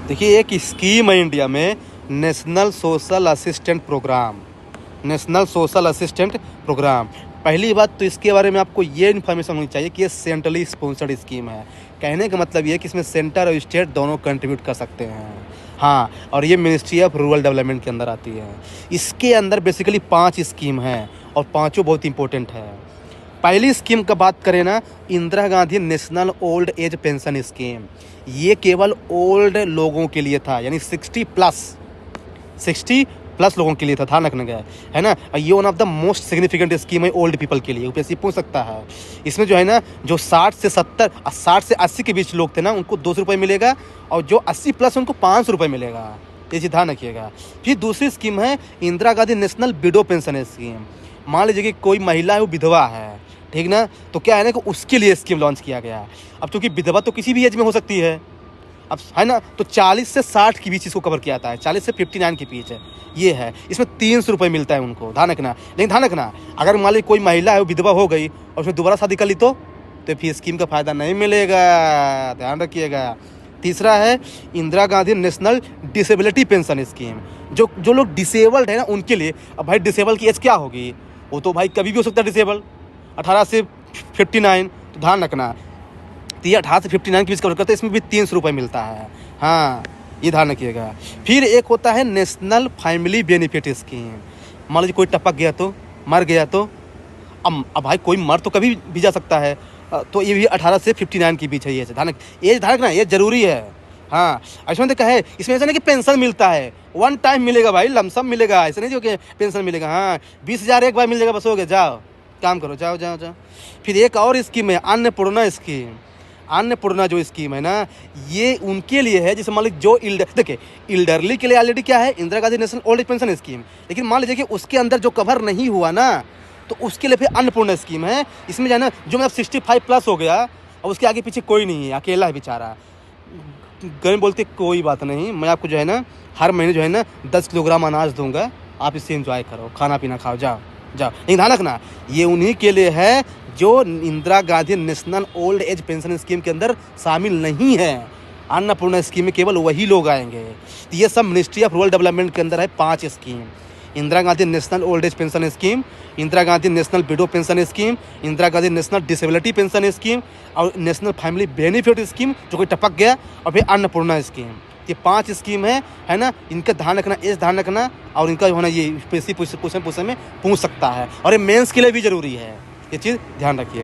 देखिए एक स्कीम है इंडिया में, national social assistant programme. National social assistant programme, पहली बात तो इसके बारे में आपको ये इन्फॉर्मेशन होनी चाहिए कि ये सेंट्रली स्पॉन्सर्ड स्कीम है। कहने का मतलब ये है कि इसमें सेंटर और स्टेट दोनों कंट्रीब्यूट कर सकते हैं। हाँ, और ये मिनिस्ट्री ऑफ रूरल डेवलपमेंट के अंदर आती है। इसके अंदर बेसिकली 5 स्कीम हैं और पाँचों बहुत इंपॉर्टेंट है। पहली स्कीम का बात करें ना, Indira Gandhi national old age pension scheme. ये केवल ओल्ड लोगों के लिए था, यानी 60 प्लस लोगों के लिए था, ध्यान रखना गया है ना। ये one of the most significant scheme है ओल्ड पीपल के लिए। यूपीएससी पूछ सकता है इसमें जो है ना, जो 60 से 80 के बीच लोग थे ना, उनको 200 रुपये मिलेगा, और जो 80 प्लस उनको 500 रुपये मिलेगा। ये चीज़ ध्यान रखिएगा। फिर दूसरी स्कीम है Indira Gandhi national window pension scheme. मान लीजिए कि कोई महिला है, वो विधवा है, ठीक ना, तो क्या है ना कि उसके लिए स्कीम लॉन्च किया गया है। अब चूँकि विधवा तो किसी भी एज में हो सकती है, अब है ना, तो 40 से 60 के बीच इसको कवर किया जाता है, 40 से 59 के बीच है ये है। इसमें 300 रुपये मिलता है उनको, ध्यान रखना। लेकिन ध्यान रखना, अगर मान लीजिए कोई महिला है, वो विधवा हो गई और उसने दोबारा शादी कर ली तो फिर स्कीम का फ़ायदा नहीं मिलेगा, ध्यान रखिएगा। तीसरा है Indira Gandhi national disability pension scheme. जो लोग डिसेबल्ड है ना, उनके लिए। अब भाई डिसेबल की एज क्या होगी, वो तो भाई कभी भी हो सकता है डिसेबल, 18 से 59, तो ध्यान रखना। तो ये 18 से 59 के बीच कवर करते हैं, इसमें भी 300 रुपये मिलता है। हाँ, ये ध्यान रखिएगा। फिर एक होता है नेशनल फैमिली बेनिफिट स्कीम। मान लीजिए कोई टपक गया तो, मर गया तो, अब भाई कोई मर तो कभी भी जा सकता है, तो ये भी 18 से 59 के बीच है। ये ध्यान रखना, ये जरूरी है। हाँ, इसमें देखा है, इसमें ऐसा नहीं कि पेंशन मिलता है, वन टाइम मिलेगा भाई, लमसम मिलेगा, ऐसा नहीं जो कि पेंशन मिलेगा। हाँ, 20,000 एक बार मिल जाएगा, बस हो गया, जाओ काम करो, जाओ जाओ जाओ। फिर एक और स्कीम है अन्नपूर्णा स्कीम। अन्नपूर्णा जो स्कीम है ना, ये उनके लिए है जैसे मान लीजिए जो देखिए इल्डरली के लिए ऑलरेडी क्या है, Indira Gandhi national old age pension scheme. लेकिन मान लीजिए कि उसके अंदर जो कवर नहीं हुआ ना, तो उसके लिए फिर अन्नपूर्णा स्कीम है। इसमें जो है ना, जो मतलब 65 प्लस हो गया और उसके आगे पीछे कोई नहीं है, अकेला है बेचारा, गरीब बोलते कोई बात नहीं, मैं आपको जो है ना हर महीने जो है ना 10 किलोग्राम अनाज दूंगा, आप इससे एंजॉय करो, खाना पीना खाओ, जाओ जाओ। लेकिन ध्यान रखना, ये उन्हीं के लिए है जो Indira Gandhi national old age pension scheme के अंदर शामिल नहीं है। अन्नपूर्णा स्कीम में केवल वही लोग आएंगे। तो ये सब मिनिस्ट्री ऑफ रूरल डेवलपमेंट के अंदर है 5 scheme. Indira Gandhi national old age pension scheme, Indira Gandhi national window pension scheme, Indira Gandhi national disability pension scheme, और नेशनल फैमिली बेनिफिट स्कीम जो कोई टपक गया, और फिर अन्नपूर्णा स्कीम। ये 5 स्कीम है ना, इनका ध्यान रखना, एज ध्यान रखना, और इनका जो है ना ये क्वेश्चन में पूछ सकता है, और ये मेंस के लिए भी जरूरी है, ये चीज़ ध्यान रखिए।